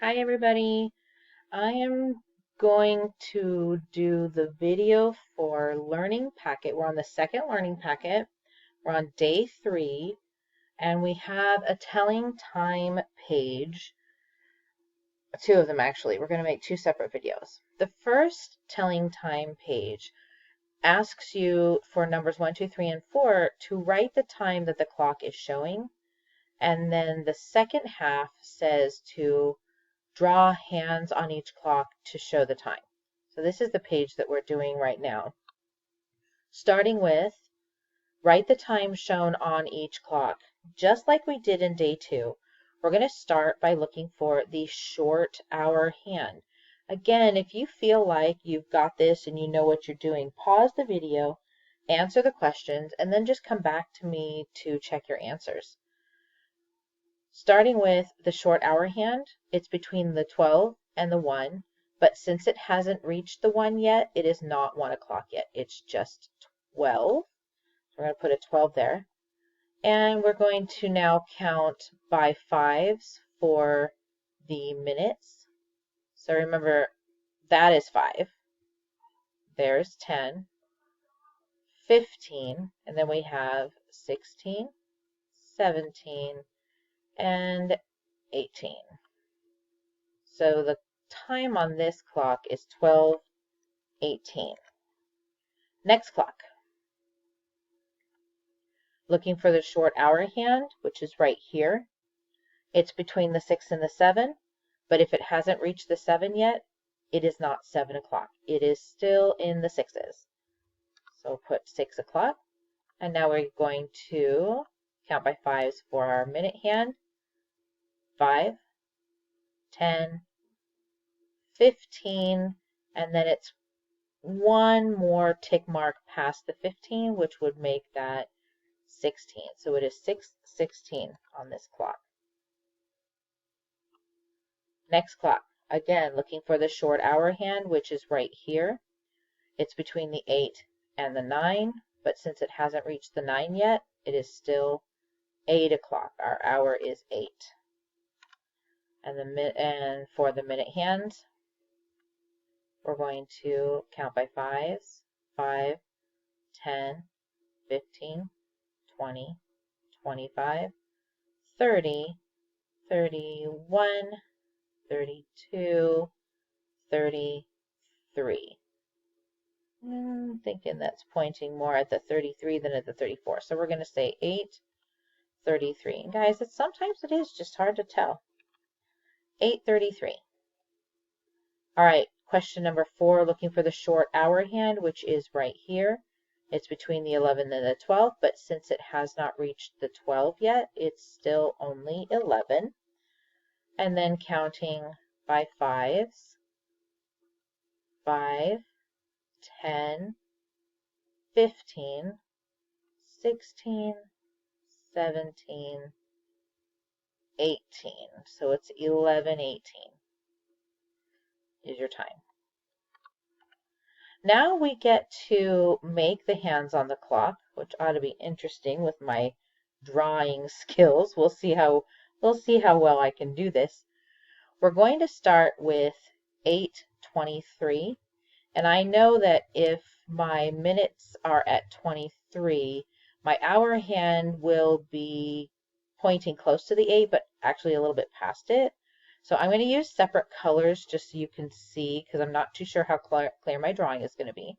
Hi everybody. I am going to do the video for learning packet. We're on the second learning packet. We're on day 3 and we have a telling time page. 2 of them actually. We're going to make 2 separate videos. The first telling time page asks you for numbers 1, 2, 3, and 4 to write the time that the clock is showing. And then the second half says to draw hands on each clock to show the time. So this is the page that we're doing right now. Starting with, write the time shown on each clock. Just like we did in day 2, we're going to start by looking for the short hour hand. Again, if you feel like you've got this and you know what you're doing, pause the video, answer the questions, and then just come back to me to check your answers. Starting with the short hour hand, it's between the 12 and the 1, but since it hasn't reached the 1 yet, it is not 1 o'clock yet. It's just 12. We're going to put a 12 there. And we're going to now count by 5s for the minutes. So remember, that is 5. There's 10, 15, and then we have 16, 17, and 18. So the time on this clock is 12:18. Next clock. Looking for the short hour hand, which is right here. It's between the 6 and the 7, but if it hasn't reached the 7 yet, it is not 7 o'clock. It is still in the 6s. So put 6 o'clock. And now we're going to count by 5s for our minute hand. 5, 10, 15, and then it's one more tick mark past the 15, which would make that 16. So it is 6:16 on this clock. Next clock. Again, looking for the short hour hand, which is right here. It's between the 8 and the 9, but since it hasn't reached the 9 yet, it is still 8 o'clock. Our hour is 8. And for the minute hands, we're going to count by 5s. 5, 10, 15, 20, 25, 30, 31, 32, 33. I'm thinking that's pointing more at the 33 than at the 34. So we're going to say 8:33. And guys, sometimes it is just hard to tell. 8:33. All right, question number 4, looking for the short hour hand, which is right here. It's between the 11 and the 12, but since it has not reached the 12 yet, it's still only 11. And then counting by 5s. 5, 10, 15, 16, 17, 18. So it's 11:18 is your time. Now we get to make the hands on the clock, which ought to be interesting with my drawing skills. We'll see how well I can do this. We're going to start with 8:23, and I know that if my minutes are at 23, my hour hand will be pointing close to the 8, but actually a little bit past it. So I'm going to use separate colors just so you can see, because I'm not too sure how clear my drawing is going to be.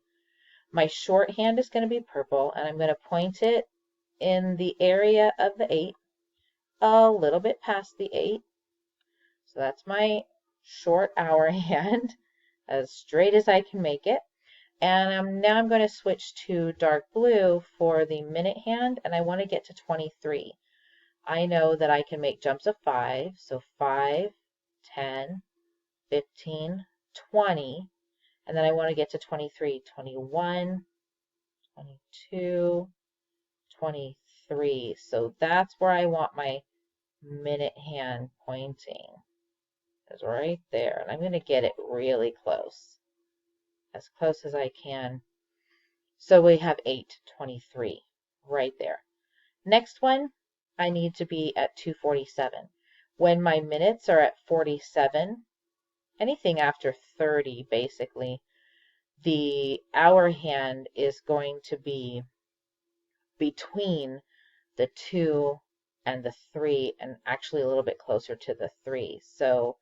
My short hand is going to be purple, and I'm going to point it in the area of the 8, a little bit past the 8. So that's my short hour hand, as straight as I can make it. And now I'm going to switch to dark blue for the minute hand, and I want to get to 23. I know that I can make jumps of 5, so 5, 10, 15, 20, and then I want to get to 23, 21, 22, 23. So that's where I want my minute hand pointing. It's right there, and I'm going to get it really close as I can. So we have 8:23 right there. Next one, I need to be at 2:47. When my minutes are at 47, anything after 30 basically, the hour hand is going to be between the 2 and the 3, and actually a little bit closer to the 3. So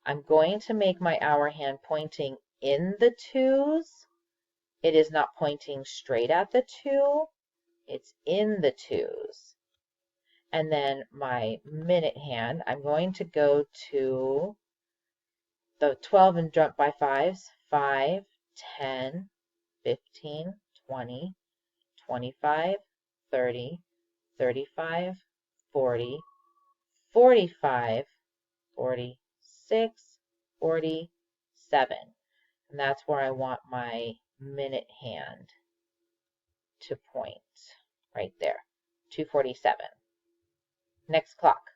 I'm going to make my hour hand pointing in the 2s. It is not pointing straight at the 2, it's in the 2s. And then my minute hand, I'm going to go to the 12 and jump by 5s. 5, 10, 15, 20, 25, 30, 35, 40, 45, 46, 47. And that's where I want my minute hand to point, right there, 2:47. Next clock,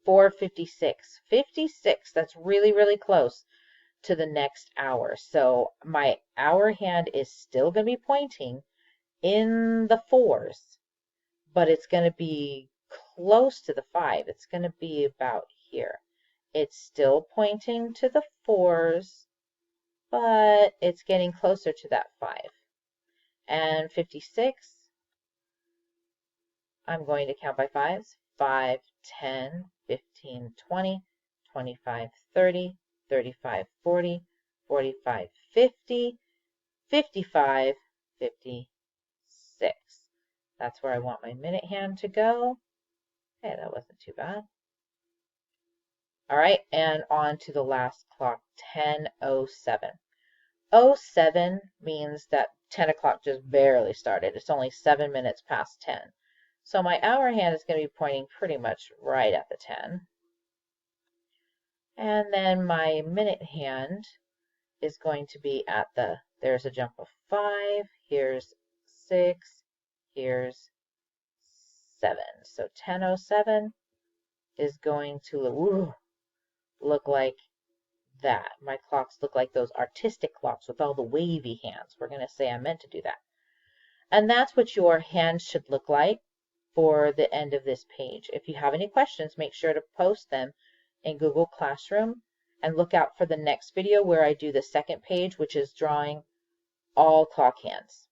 4:56. 56, that's really, really close to the next hour. So my hour hand is still going to be pointing in the 4s, but it's going to be close to the 5. It's going to be about here. It's still pointing to the 4s, but it's getting closer to that 5. And 56, I'm going to count by 5s. 5, 10, 15, 20, 25, 30, 35, 40, 45, 50, 55, 56. That's where I want my minute hand to go. Okay, that wasn't too bad. All right, and on to the last clock, 10:07. 07 means that 10 o'clock just barely started. It's only 7 minutes past 10. So my hour hand is going to be pointing pretty much right at the 10. And then my minute hand is going to be at the, there's a jump of 5, here's 6, here's 7. So 10:07 is going to look like that. My clocks look like those artistic clocks with all the wavy hands. We're going to say I meant to do that. And that's what your hand should look like for the end of this page. If you have any questions, make sure to post them in Google Classroom, and look out for the next video where I do the second page, which is drawing all clock hands.